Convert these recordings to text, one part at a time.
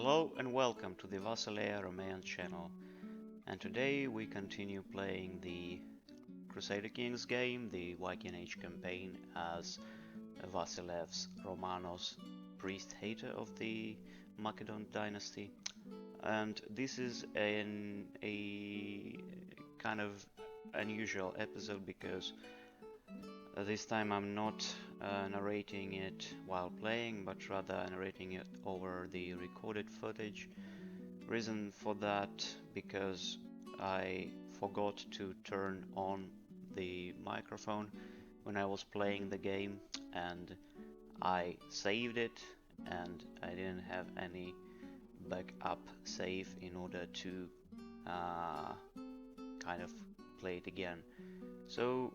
Hello and welcome to the Vassilea Roman channel, and today we continue playing the Crusader Kings game, the Viking Age campaign, as Vasilev's Romanus, priest hater of the Macedonian dynasty. And this is a kind of unusual episode because this time I'm not narrating it while playing, but rather narrating it over the recorded footage. Reason for that, because I forgot to turn on the microphone when I was playing the game, and I saved it and I didn't have any backup save in order to kind of play it again. So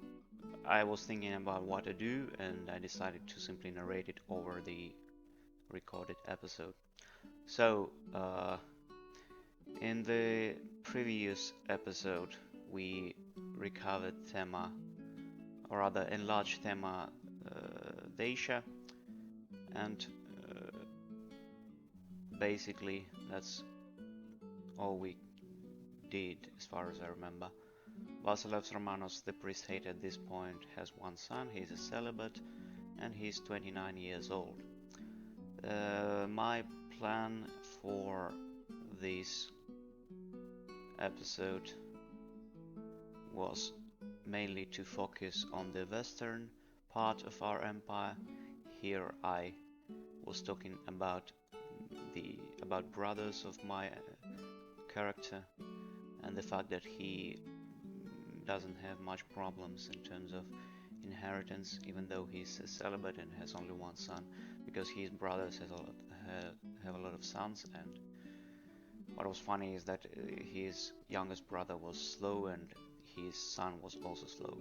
I was thinking about what to do, and I decided to simply narrate it over the recorded episode. So, in the previous episode, we recovered Thema, or rather enlarged Thema Dacia, and basically that's all we did as far as I remember. Vasilevs Romanos, the priest hater at this point, has one son. He's a celibate and he's 29 years old. My plan for this episode was mainly to focus on the western part of our empire. Here I was talking about brothers of my character and the fact that he doesn't have much problems in terms of inheritance, even though he's a celibate and has only one son, because his brothers have a lot of sons. And what was funny is that his youngest brother was slow and his son was also slow.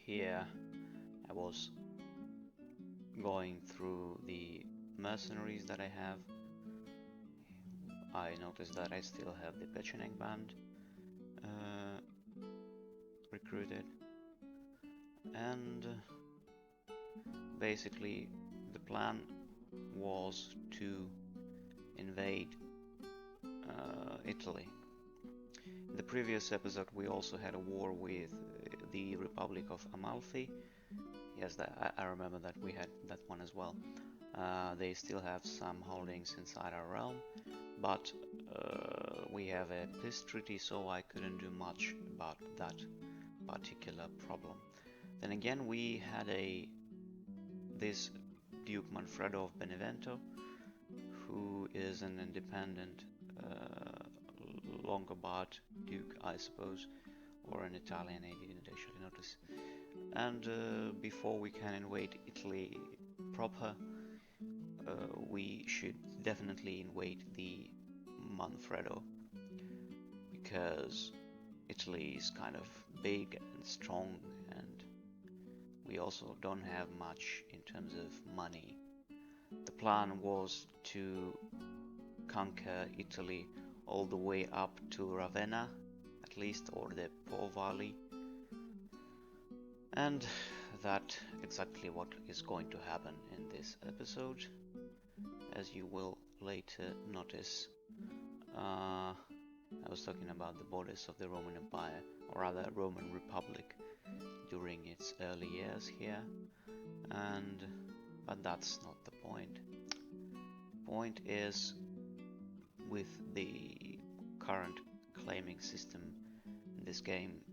Here I was going through the mercenaries that I have. I noticed that I still have the Pechenek band recruited, and basically the plan was to invade Italy. In the previous episode we also had a war with the Republic of Amalfi. Yes, I remember that we had that one as well. They still have some holdings inside our realm, but we have a peace treaty, so I couldn't do much about that particular problem. Then again, we had this Duke Manfredo of Benevento, who is an independent Longobard Duke, I suppose, or an Italian, I didn't actually notice. And before we can invade Italy proper, we should definitely invade the Manfredo, because Italy is kind of big and strong, and we also don't have much in terms of money. The plan was to conquer Italy all the way up to Ravenna, at least, or the Po Valley, and that's exactly what is going to happen in this episode, as you will later notice. I was talking about the borders of the Roman Empire, or rather Roman Republic, during its early years here, but that's not the point. Point is, with the current claiming system in this game,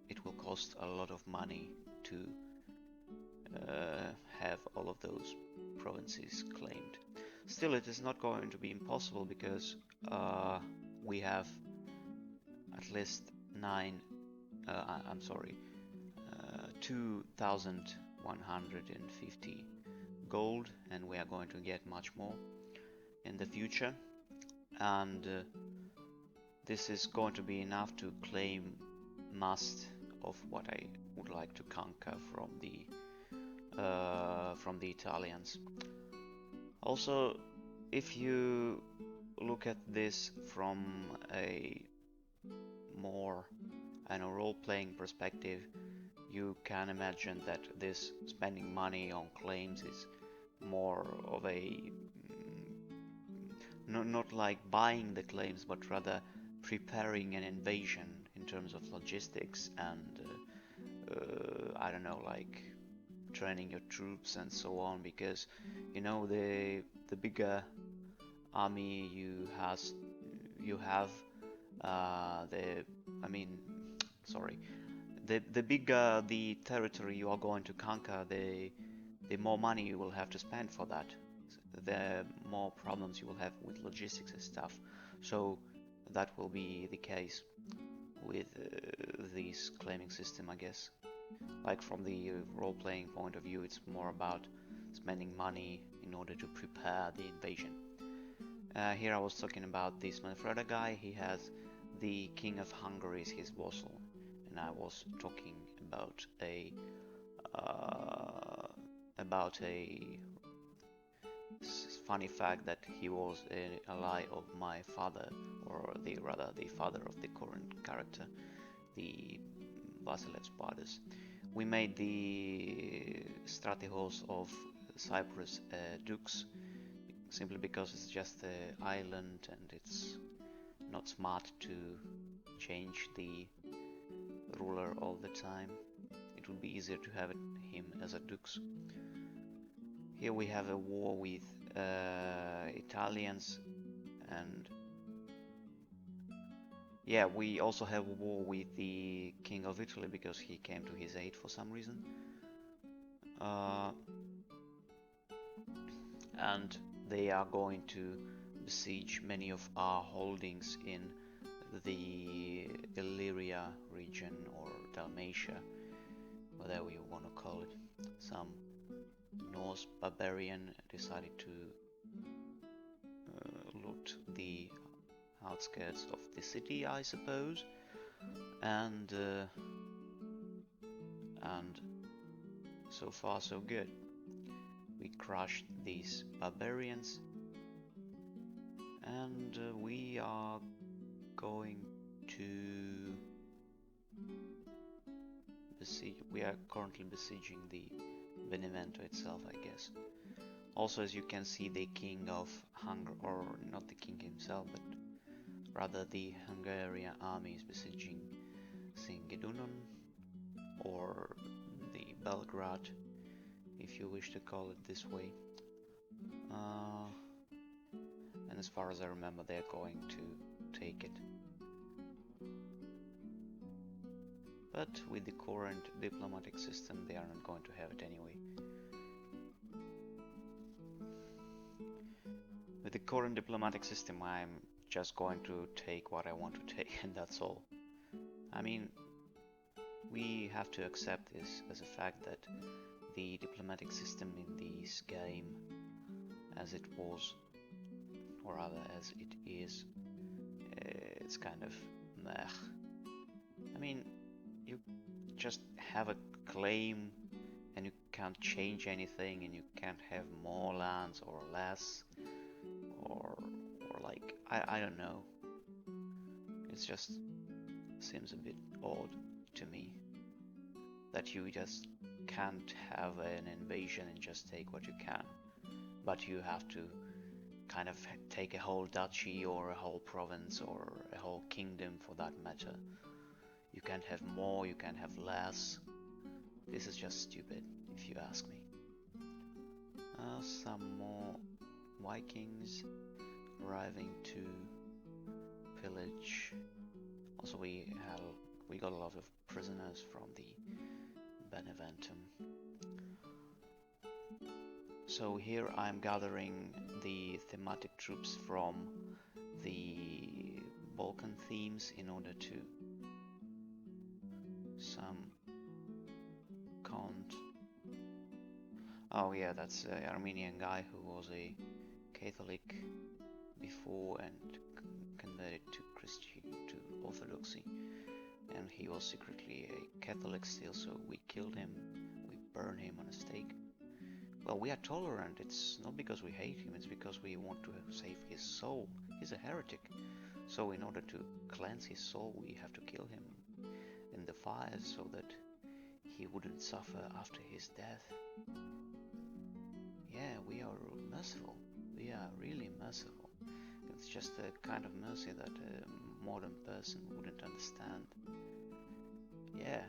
it will cost a lot of money to have all of those provinces claimed. Still, it is not going to be impossible, because we have at least 2,150 gold, and we are going to get much more in the future, and this is going to be enough to claim most of what I would like to conquer from the Italians. Also, if you look at this from a more role-playing perspective, you can imagine that this spending money on claims is more of a not like buying the claims, but rather preparing an invasion in terms of logistics and I don't know, like training your troops and so on, because you know the bigger army you have the bigger the territory you are going to conquer, the more money you will have to spend for that, the more problems you will have with logistics and stuff. So that will be the case with this claiming system, I guess. Like from the role-playing point of view, it's more about spending money in order to prepare the invasion. Here I was talking about this Manfreda guy. He has the King of Hungary as his vassal, and I was talking about a funny fact that he was an ally of my father, or rather the father of the current character, the Vasilevs brothers. We made the Stratihos of Cyprus dukes, simply because it's just an island and it's not smart to change the ruler all the time. It would be easier to have him as a dukes. Here we have a war with Italians, and yeah, we also have a war with the King of Italy because he came to his aid for some reason. And they are going to besiege many of our holdings in the Illyria region, or Dalmatia, whatever you want to call it. Some Norse barbarian decided to loot the outskirts of the city, I suppose, and so far so good. We crushed these barbarians, and we are going to besiege. We are currently besieging the Benevento itself, I guess. Also, as you can see, the king of Hungary, or not the king himself, but rather the Hungarian army is besieging Singidunon, or the Belgrade, if you wish to call it this way. And as far as I remember, they're going to take it. But with the current diplomatic system, they are not going to have it anyway. With the current diplomatic system, I'm just going to take what I want to take, and that's all. I mean, we have to accept this as a fact that the diplomatic system in this game, as it was, or rather as it is, it's kind of meh. I mean, you just have a claim and you can't change anything, and you can't have more lands or less, or like, I don't know. It just seems a bit odd to me that you just can't have an invasion and just take what you can, but you have to kind of take a whole duchy or a whole province or a whole kingdom for that matter. You can't have more, you can't have less. This is just stupid, if you ask me. Some more Vikings arriving to pillage. Also, we got a lot of prisoners from the Beneventum. So here I'm gathering the thematic troops from the Balkan themes in order to some Count. Oh yeah, that's an Armenian guy who was a Catholic before and converted to Orthodoxy, and he was secretly a Catholic still, so we killed him, we burned him on a stake. Well, we are tolerant, it's not because we hate him, it's because we want to save his soul. He's a heretic, so in order to cleanse his soul we have to kill him in the fire so that he wouldn't suffer after his death. Yeah, we merciful. We are really merciful. It's just a kind of mercy that a modern person wouldn't understand. Yeah,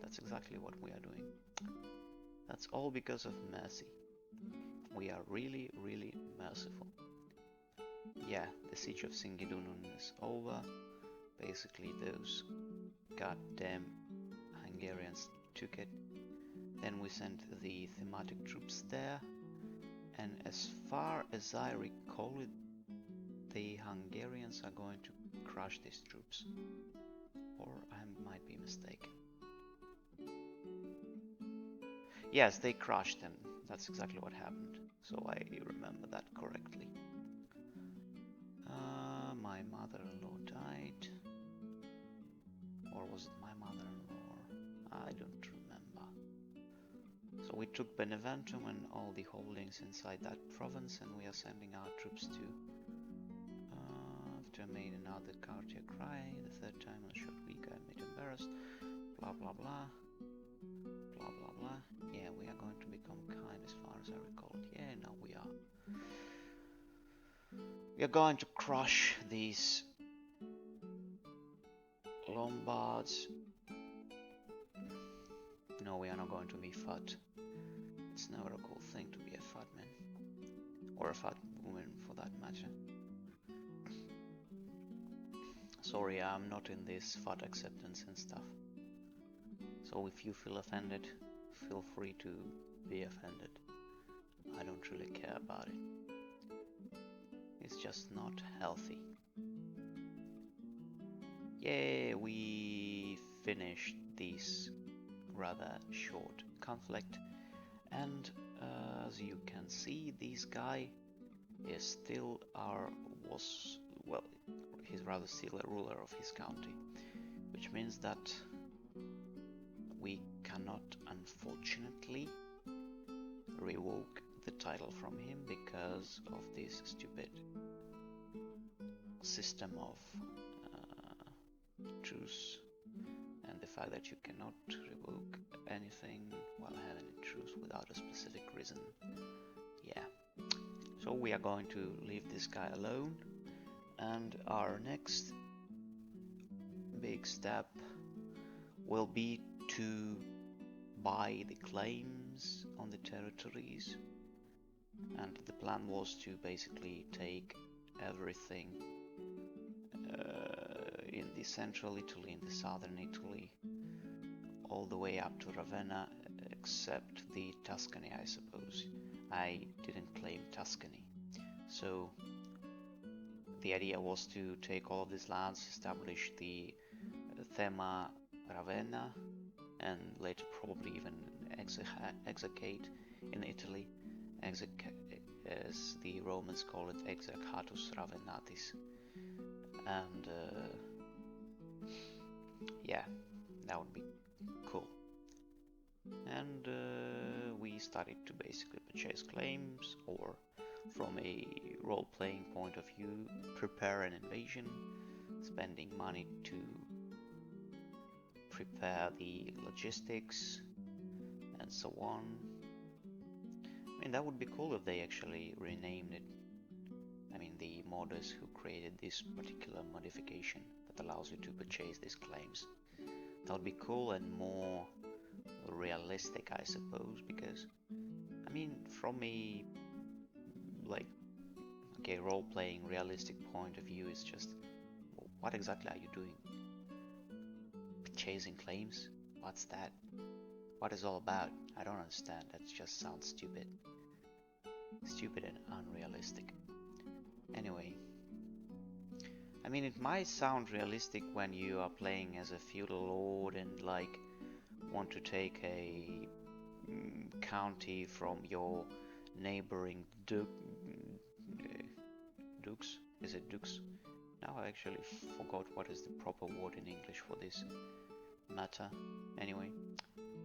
that's exactly what we are doing. That's all because of mercy. We are really, really merciful. Yeah, the siege of Singidunum is over. Basically, those goddamn Hungarians took it. Then we sent the thematic troops there, and as far as I recall it, the Hungarians are going to crush these troops. Or I might be mistaken. Yes, they crushed them. That's exactly what happened. So I remember that correctly. My mother-in-law died. Or was it my mother-in-law? I don't remember. So we took Beneventum and all the holdings inside that province, and we are sending our troops to... after I made another cartier cry, the third time in a short week I made embarrassed, blah blah blah, blah blah blah. Yeah, we are going to become kind as far as I recall. Yeah, now we are. We are going to crush these Lombards. No, we are not going to be fat. It's never a cool thing to be a fat man. Or a fat woman for that matter. Sorry, I'm not in this fat acceptance and stuff. So if you feel offended, feel free to be offended. I don't really care about it. It's just not healthy. Yeah, we finished this rather short conflict, and as you can see, this guy is still he's rather still a ruler of his county, which means that we cannot, unfortunately, revoke the title from him because of this stupid system of truce and the fact that you cannot revoke anything while having a truce without a specific reason. Yeah. So we are going to leave this guy alone, and our next big step will be to buy the claims on the territories, and the plan was to basically take everything in the central Italy, in the southern Italy, all the way up to Ravenna, except the Tuscany, I suppose. I didn't claim Tuscany. So the idea was to take all of these lands, establish the Thema Ravenna, and later probably even exarchate in Italy, as the Romans call it, Exarchatus Ravenatis. And yeah, that would be cool. And we started to basically purchase claims, or from a role-playing point of view, prepare an invasion, spending money to prepare the logistics and so on. I mean, that would be cool if they actually renamed it. I mean, the modders who created this particular modification that allows you to purchase these claims. That would be cool and more realistic, I suppose, because, I mean, from a, role-playing, realistic point of view, it's just, what exactly are you doing? Purchasing claims? What's that? What is it all about? I don't understand. That just sounds stupid. Stupid and unrealistic. Anyway, I mean, it might sound realistic when you are playing as a feudal lord and want to take a county from your neighboring dukes. Is it dukes? Now I actually forgot what is the proper word in English for this matter. Anyway,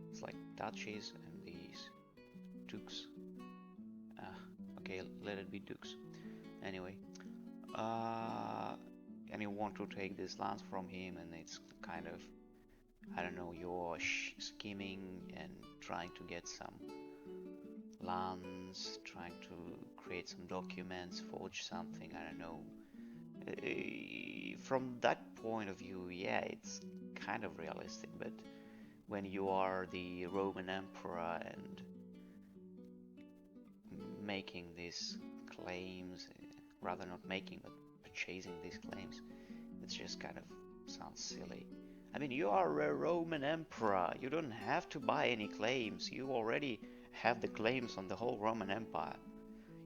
it's like duchies and these dukes. Okay, let it be dukes. Anyway, and you want to take these lands from him, and it's kind of, I don't know, you're scheming and trying to get some lands, trying to create some documents, forge something, I don't know. From that point of view, yeah, it's kind of realistic, but when you are the Roman Emperor and making these claims, rather not making, but purchasing these claims, it just kind of sounds silly. I mean, you are a Roman Emperor, you don't have to buy any claims, you already have the claims on the whole Roman Empire.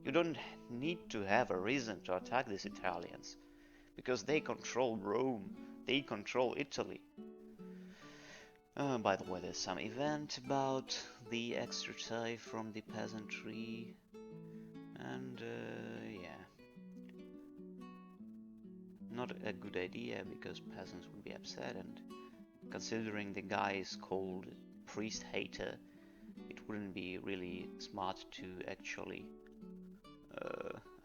You don't need to have a reason to attack these Italians, because they control Rome, they control Italy. By the way, there's some event about the extra from the peasantry, and yeah, not a good idea because peasants would be upset, and considering the guy is called priest hater, it wouldn't be really smart to actually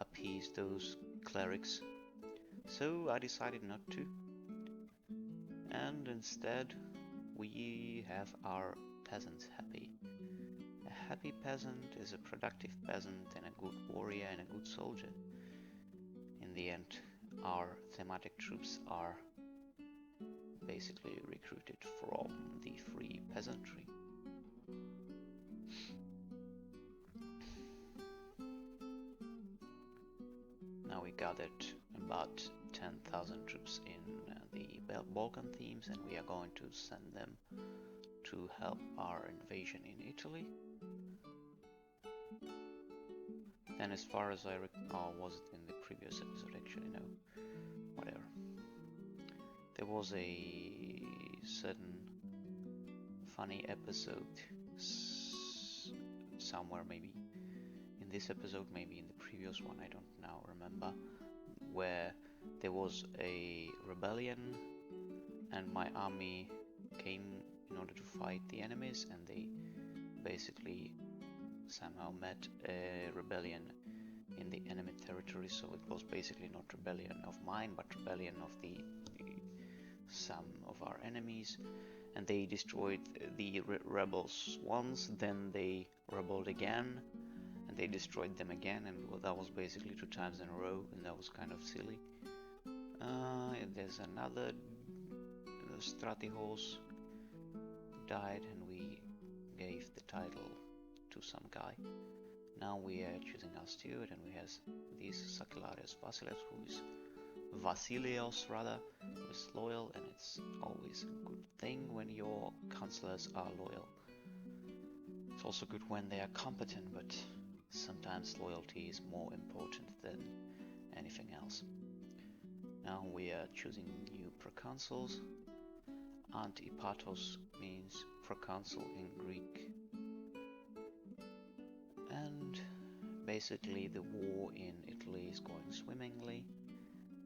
appease those clerics. So I decided not to, and instead we have our peasants happy. A happy peasant is a productive peasant and a good warrior and a good soldier. In the end, our thematic troops are basically recruited from the free peasantry. Now we gathered about 10,000 troops in the Balkan themes, and we are going to send them to help our invasion in Italy. And as far as I recall, was it in the previous episode actually? No, whatever. There was a certain funny episode somewhere, maybe in this episode, maybe in the previous one, I don't now remember, where there was a rebellion and my army came in order to fight the enemies, and they basically somehow met a rebellion in the enemy territory. So it was basically not rebellion of mine, but rebellion of some of our enemies, and they destroyed the rebels once, then they rebelled again, and they destroyed them again, and well, that was basically 2 times in a row, and that was kind of silly. There's another Stratihos died, and we gave the title to some guy. Now we are choosing our steward, and we have these Sakellarios Vasileus, who is Vasilios rather, who is loyal, and it's always a good thing when your counselors are loyal. It's also good when they are competent, but sometimes loyalty is more important than anything else. Now we are choosing new proconsuls. Antipatos means proconsul in Greek. And basically the war in Italy is going swimmingly.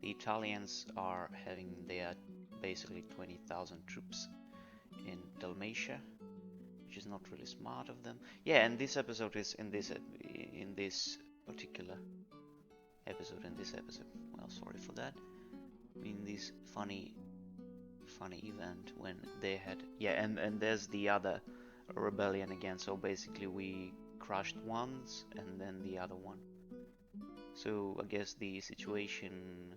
The Italians are having their basically 20,000 troops in Dalmatia, which is not really smart of them. Yeah, and this episode is in this particular episode. Well, sorry for that. In this funny event when they had, yeah, and there's the other rebellion again. So basically we crushed once and then the other one. So I guess the situation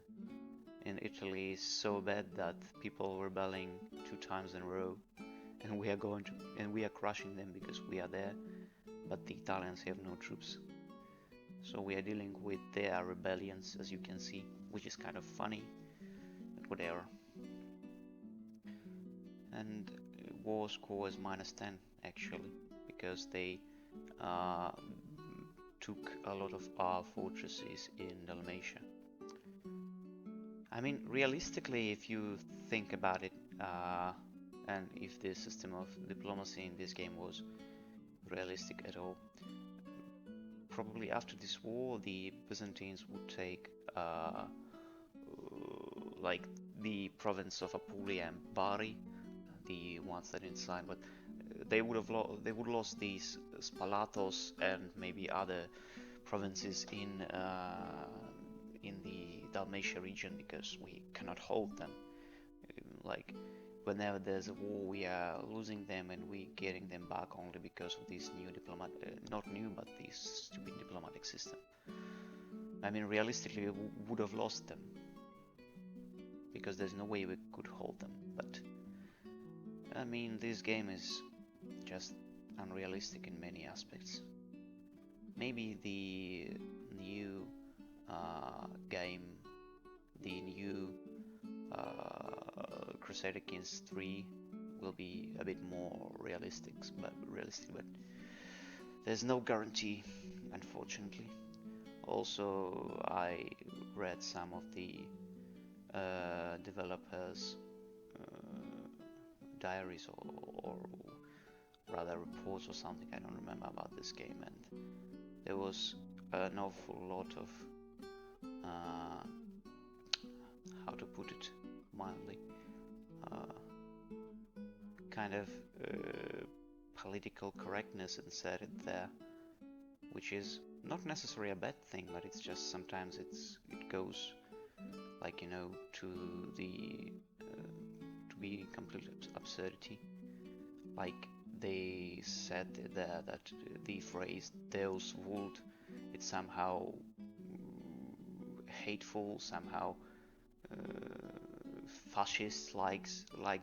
in Italy is so bad that people are rebelling 2 times in a row, and we are crushing them because we are there, but the Italians have no troops. So we are dealing with their rebellions, as you can see, which is kind of funny, but whatever. And war score is -10 actually, because they took a lot of our fortresses in Dalmatia. I mean, realistically, if you think about it, and if the system of diplomacy in this game was realistic at all, probably after this war the Byzantines would take like the province of Apulia and Bari, the ones that didn't sign, but they would lost these Spalatos and maybe other provinces in the Dalmatia region, because we cannot hold them. Like whenever there's a war, we are losing them and we getting them back only because of this new not new, but this stupid diplomatic system. I mean, realistically, we would have lost them because there's no way we could hold them. But I mean, this game is just unrealistic in many aspects. Maybe the new game, the new Crusader Kings 3 will be a bit more realistic, but there's no guarantee, unfortunately. Also, I read some of the developers' diaries or rather reports or something, I don't remember, about this game, and there was an awful lot of how to put it mildly, kind of political correctness inserted there, which is not necessarily a bad thing, but it's just sometimes it goes, like, you know, to be complete absurdity. Like they said there that the phrase Deus vult, it's somehow hateful, somehow fascist like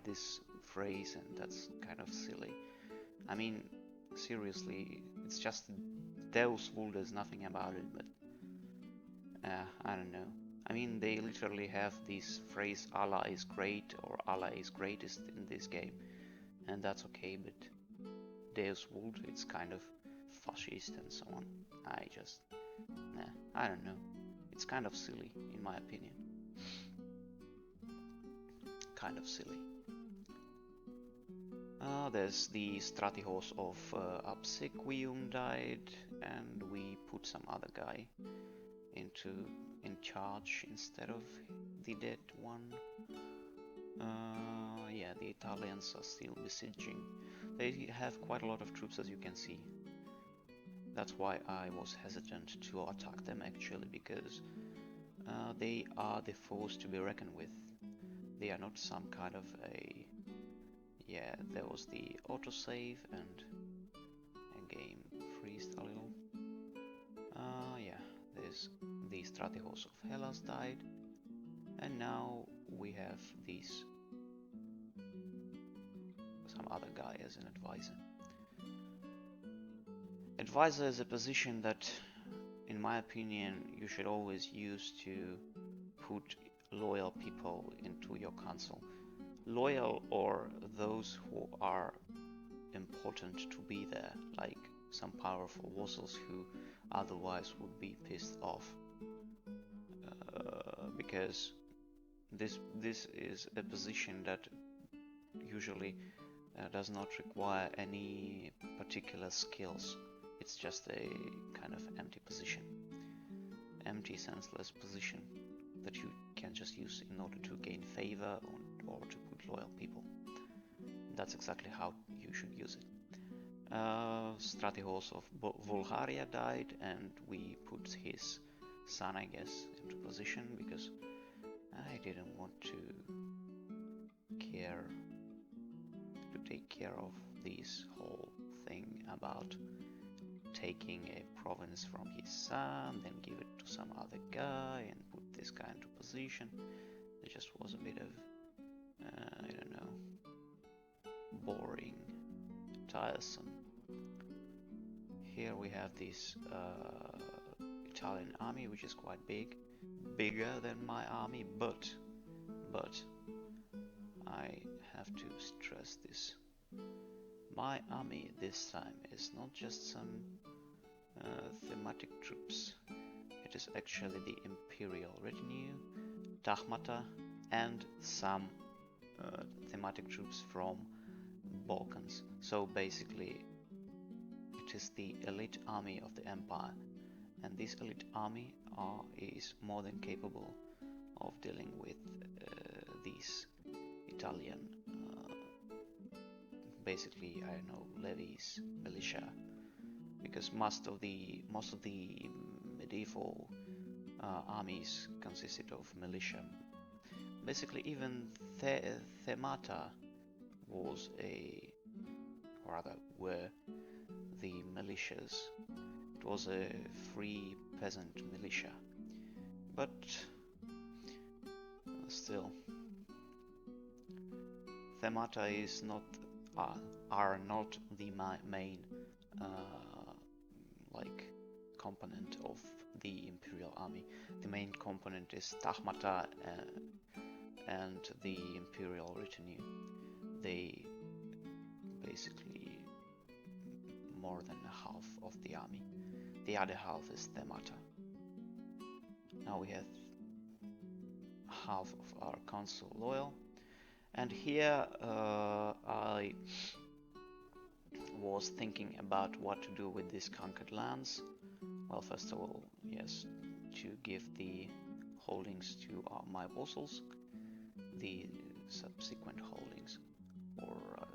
this phrase, and that's kind of silly. I mean, seriously, it's just Deus vult, there's nothing about it, but I don't know. I mean, they literally have this phrase Allah is great or Allah is greatest in this game, and that's okay, but Deus vult, it's kind of fascist and so on. I don't know. It's kind of silly, in my opinion. Kind of silly. There's the Stratihos of Obsequium died, and we put some other guy in charge instead of the dead one. Yeah, the Italians are still besieging. They have quite a lot of troops, as you can see. That's why I was hesitant to attack them, actually, because they are the force to be reckoned with. They are not some kind of a... Yeah, there was the autosave and game freezed a little. Yeah, there's the Stratihos of Hellas died, and now we have these some other guy as an advisor. Advisor is a position that, in my opinion, you should always use to put loyal people into your council. Loyal, or those who are important to be there, like some powerful vassals who otherwise would be pissed off. Because this is a position that usually does not require any particular skills. It's just a kind of empty position, empty, senseless position that you can just use in order to gain favor or to put loyal people. That's exactly how you should use it. Stratihos of Bulgaria died, and we put his son, I guess, into position because I didn't want to take care of this whole thing about taking a province from his son, then give it to some other guy and put this guy into position. It just was a bit of, I don't know, boring, tiresome. Here we have this Italian army, which is quite big, bigger than my army, but I have to stress this. My army this time is not just some thematic troops. It is actually the Imperial retinue, Dachmata, and some thematic troops from Balkans. So basically, it is the elite army of the empire, and this elite army is more than capable of dealing with these Italian, basically, I don't know, levies, militia, because most of the medieval armies consisted of militia. Basically, even themata was or rather were the militias. It was a free peasant militia, but still, themata is not are not the main component of the Imperial army. The main component is tagmata and the Imperial retinue. They basically more than half of the army. The other half is themata. Now we have half of our council loyal, and here I was thinking about what to do with these conquered lands. Well, first of all, yes, to give the holdings to my vassals, the subsequent holdings, or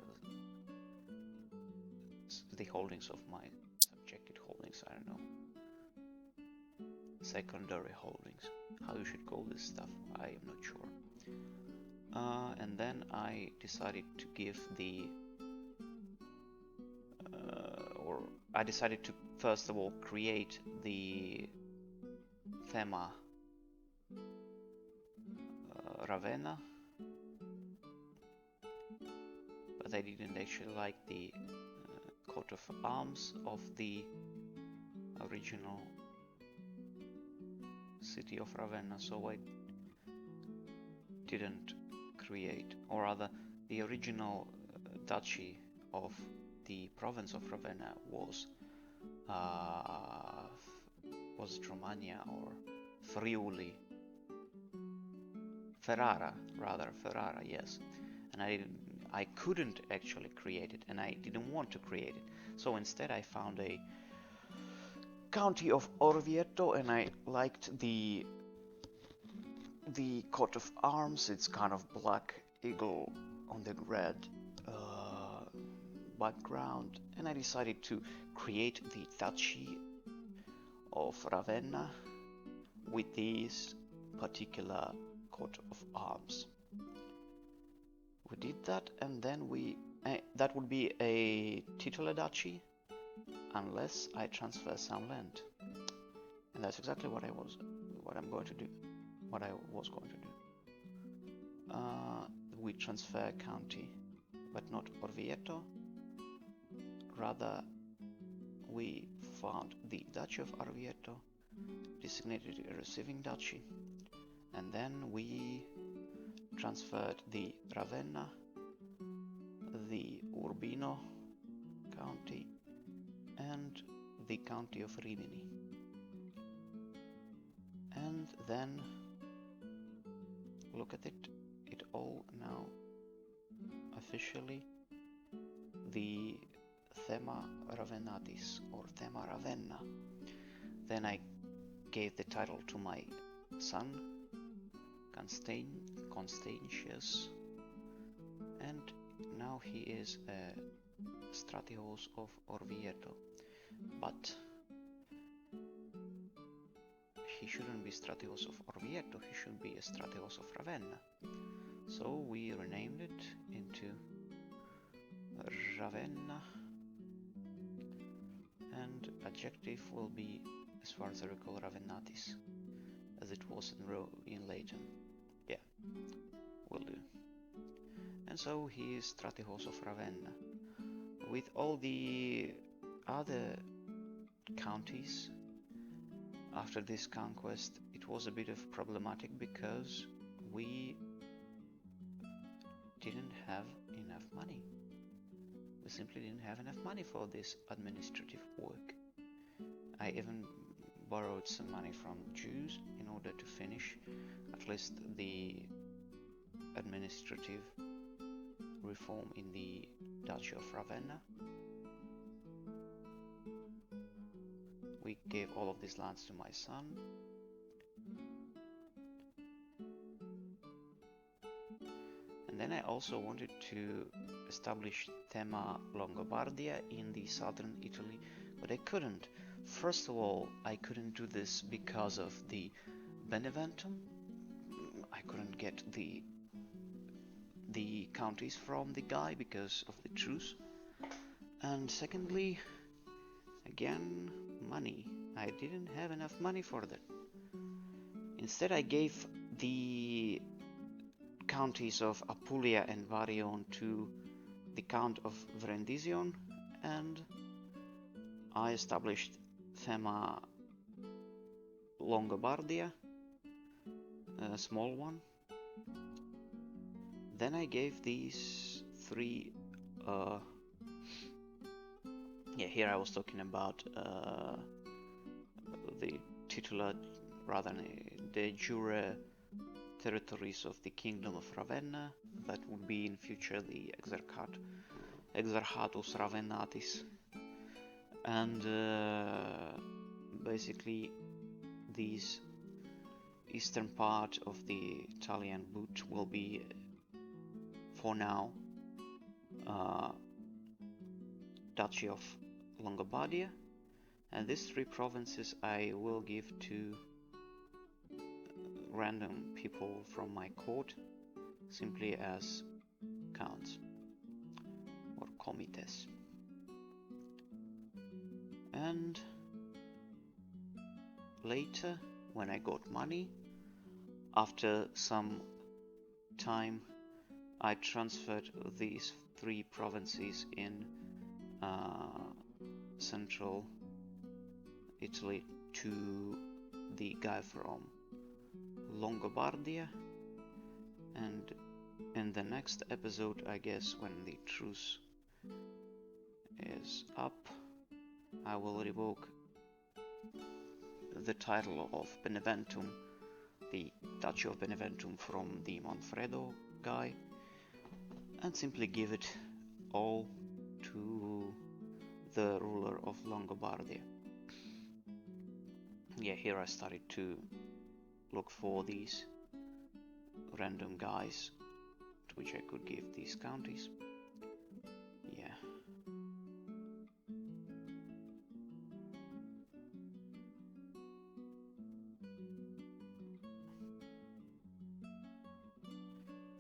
the holdings of my subjected holdings, I don't know, secondary holdings, how you should call this stuff, I am not sure. And then I decided to give I decided to first of all create the thema Ravenna, but I didn't actually like the coat of arms of the original city of Ravenna, so I didn't create, or rather the original duchy of the province of Ravenna was it Romagna or Friuli? Ferrara, yes. And I couldn't actually create it, and I didn't want to create it. So instead I found a county of Orvieto, and I liked the coat of arms. It's kind of black eagle on the red background, and I decided to create the duchy of Ravenna with this particular coat of arms. We did that, and then that would be a titular duchy unless I transfer some land, and that's exactly what I was going to do. We transfer county, but not Orvieto. Rather, we found the Duchy of Orvieto, designated a receiving duchy, and then we transferred the Ravenna, the Urbino county, and the county of Rimini. And then look at it, all now officially the Thema Ravennatis, or Thema Ravenna. Then I gave the title to my son, Constantius, and now he is a Stratios of Orvieto, but he shouldn't be Stratios of Orvieto, he should be a Stratios of Ravenna. So we renamed it into Ravenna, and adjective will be, as far as I recall, Ravennatis, as it was in Latin. Yeah, will do. And so he is Stratios of Ravenna. With all the other counties, after this conquest, it was a bit of problematic because we didn't have enough money. We simply didn't have enough money for this administrative work. I even borrowed some money from Jews in order to finish at least the administrative reform in the Duchy of Ravenna. We gave all of these lands to my son. And then I also wanted to establish Thema Longobardia in the southern Italy, but I couldn't. First of all, I couldn't do this because of the Beneventum. I couldn't get the the counties from the guy because of the truce. And secondly, again, money. I didn't have enough money for that. Instead, I gave the counties of Apulia and Varion to the Count of Vrendizion, and I established Thema Longobardia, a small one. Then I gave these three. Here I was talking about the titular, rather de jure territories of the Kingdom of Ravenna. That would be in future the Exarchatus Ravennatis. And basically this eastern part of the Italian boot will be, for now, Duchy of Longobardia, and these three provinces I will give to random people from my court, simply as counts or comites. And later, when I got money, after some time, I transferred these three provinces in central Italy to the guy from Longobardia. And in the next episode, I guess, when the truce is up, I will revoke the title of Beneventum, the Duchy of Beneventum, from the Manfredo guy, and simply give it all to the ruler of Longobardia. Here I started to look for these random guys to which I could give these counties.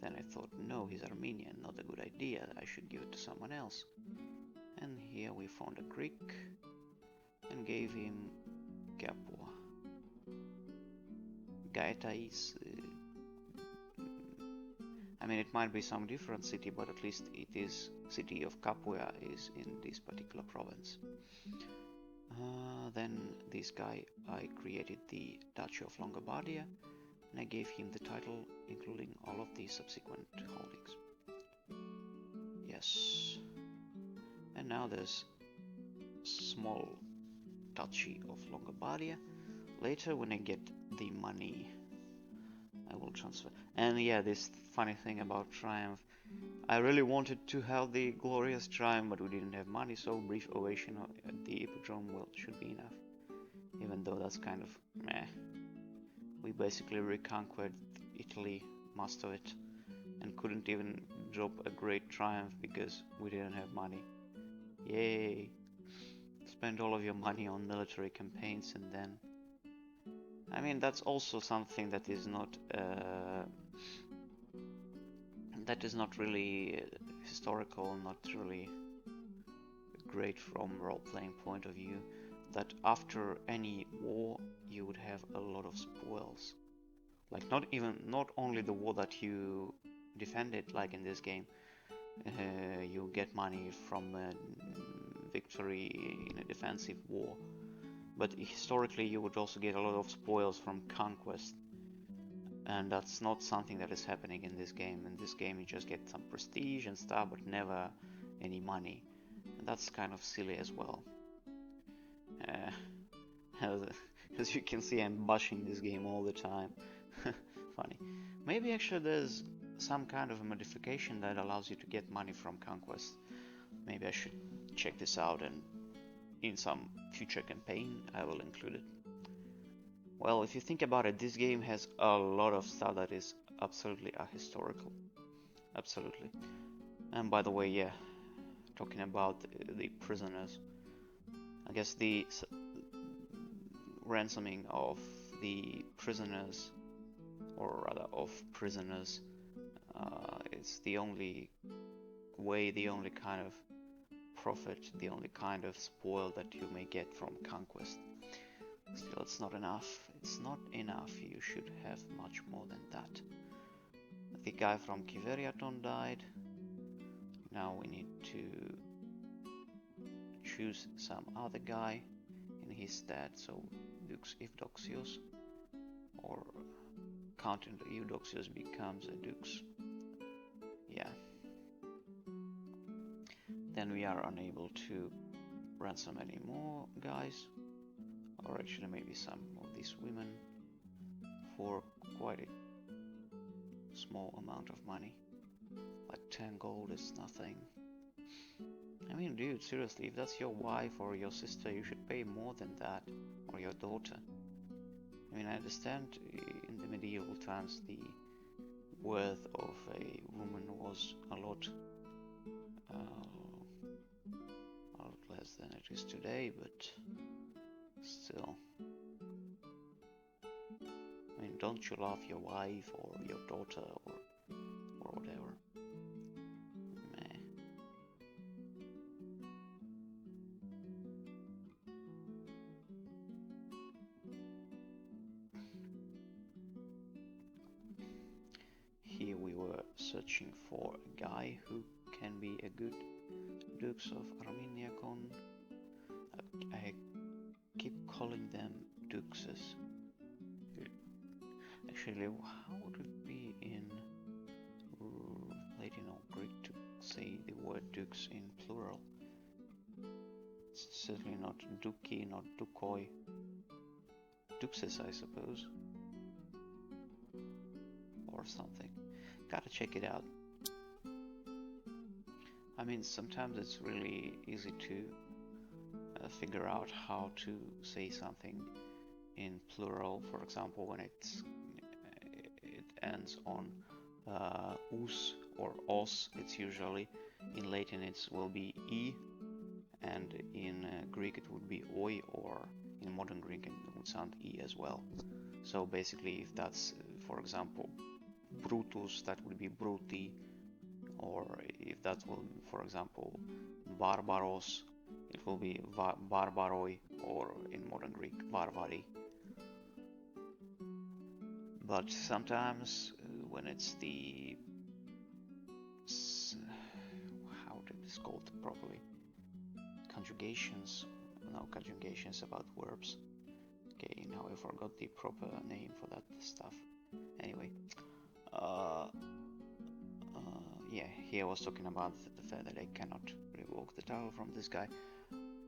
Then I thought, no, he's Armenian, not a good idea, I should give it to someone else. And here we found a Greek and gave him Capua. Gaetais, I mean, it might be some different city, but at least it is city of Capua is in this particular province. Then this guy, I created the Duchy of Longobardia, and I gave him the title, including all of the subsequent holdings. Yes. And now there's small Duchy of Longobardia. Later, when I get the money, I will transfer. And this funny thing about Triumph, I really wanted to have the glorious Triumph, but we didn't have money, so brief ovation at the Hippodrome should be enough. Even though that's kind of meh. We basically reconquered Italy, most of it, and couldn't even drop a great Triumph because we didn't have money. Yay! Spend all of your money on military campaigns, and then, I mean, that's also something that is not really historical, not really great from role-playing point of view, that after any war you would have a lot of spoils. Like not only the war that you defended, like in this game, you get money from a victory in a defensive war, but historically you would also get a lot of spoils from conquest, and that's not something that is happening in this game. In this game you just get some prestige and stuff, but never any money, and that's kind of silly as well. As you can see, I'm bashing this game all the time. Funny. Maybe actually there's some kind of a modification that allows you to get money from conquest. Maybe I should check this out, and in some future campaign I will include it. Well, if you think about it, this game has a lot of stuff that is absolutely ahistorical. Absolutely. And by the way, talking about the prisoners, I guess the ransoming of the prisoners, or rather of prisoners, it's the only way, the only kind of profit, the only kind of spoil that you may get from conquest. Still, it's not enough. It's not enough. You should have much more than that. The guy from Kiveriaton died. Now we need to choose some other guy in his stead. So Dux Evdoxius, or Count Eudoxius becomes a Dux. Yeah. Then we are unable to ransom any more guys, or actually maybe some of these women, for quite a small amount of money. Like 10 gold is nothing. I mean, dude, seriously, if that's your wife or your sister, you should pay more than that, or your daughter. I mean, I understand in the medieval times the worth of a woman was a lot less than it is today, but still. I mean, don't you love your wife or your daughter or whatever? Meh. Here we were searching for a guy who can be a good Dukes of Arminiacon. I keep calling them Duxes. Actually, how would it be in Latin or Greek to say the word Dux in plural? It's certainly not Duki, not Dukoi. Duxes, I suppose. Or something. Gotta check it out. I mean, sometimes it's really easy to figure out how to say something in plural. For example, when it ends on us or os, it's usually, in Latin it will be e, and in Greek it would be oi, or in modern Greek it would sound e as well. So basically, if that's, for example, Brutus, that would be Bruti, or if that will, for example, Barbaros, it will be Barbaroi, or in modern Greek, Varvari. But sometimes when it's the, how did this called properly? Conjugations about verbs. Okay, now I forgot the proper name for that stuff. Anyway, yeah, here I was talking about the fact that I cannot revoke the title from this guy,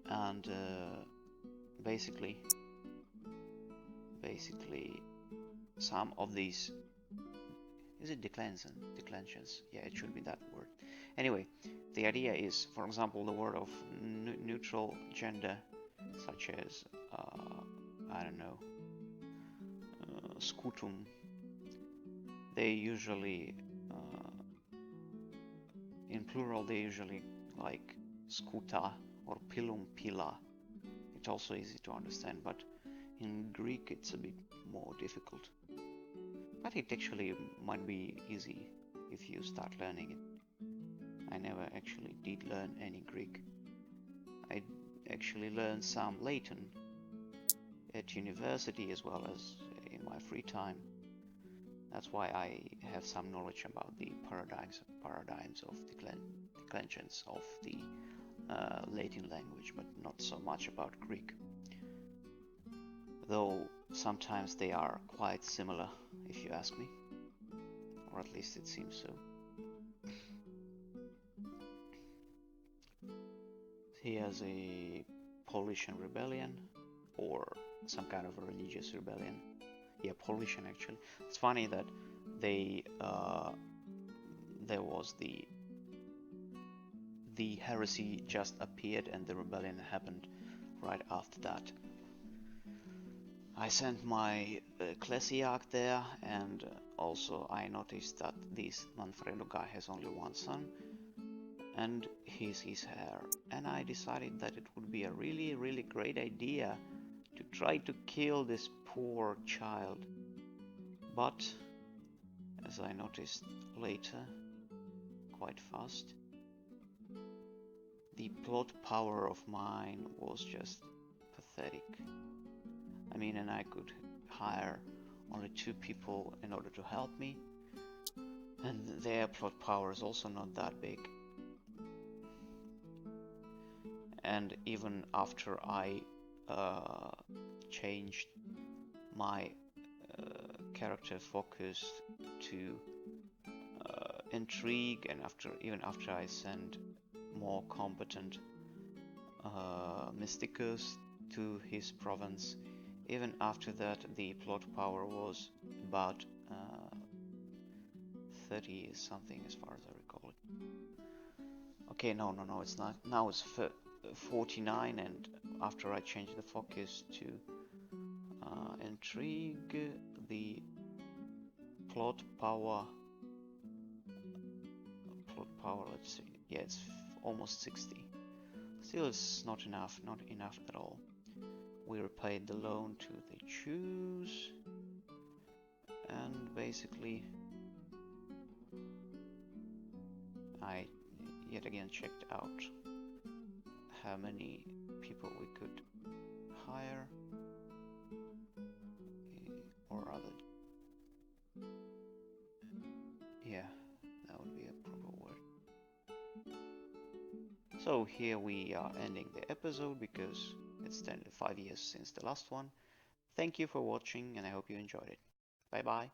and basically some of these, is it declensions? Yeah, it should be that word. Anyway, the idea is, for example, the word of neutral gender, such as I don't know, scutum. They usually in plural, they usually like skuta or pilum pila. It's also easy to understand, but in Greek it's a bit more difficult. But it actually might be easy if you start learning it. I never actually did learn any Greek. I actually learned some Latin at university as well as in my free time. That's why I have some knowledge about the paradigms of declensions of the Latin language, but not so much about Greek. Though sometimes they are quite similar, if you ask me, or at least it seems so. Here's a Paulician rebellion, or some kind of a religious rebellion. Yeah, Paulician actually. It's funny that they there was the heresy just appeared and the rebellion happened right after that. I sent my Ecclesiarch there, and also I noticed that this Manfredo guy has only one son, and he's his heir. And I decided that it would be a really, really great idea to try to kill this poor child. But, as I noticed later, quite fast. The plot power of mine was just pathetic. I mean, and I could hire only 2 people in order to help me, and their plot power is also not that big. And even after I changed my character focus to intrigue, and even after I sent more competent mysticus to his province, even after that the plot power was about 30 something as far as I recall it. Okay, no, it's not. Now it's 49, and after I changed the focus to intrigue, the plot power, let's see, yeah, it's almost 60. Still, it's not enough at all. We repaid the loan to the Jews, and basically I yet again checked out how many people we could hire, or rather, yeah, that would be a proper word. So here we are ending the episode because it's 5 years since the last one. Thank you for watching, and I hope you enjoyed it. Bye bye.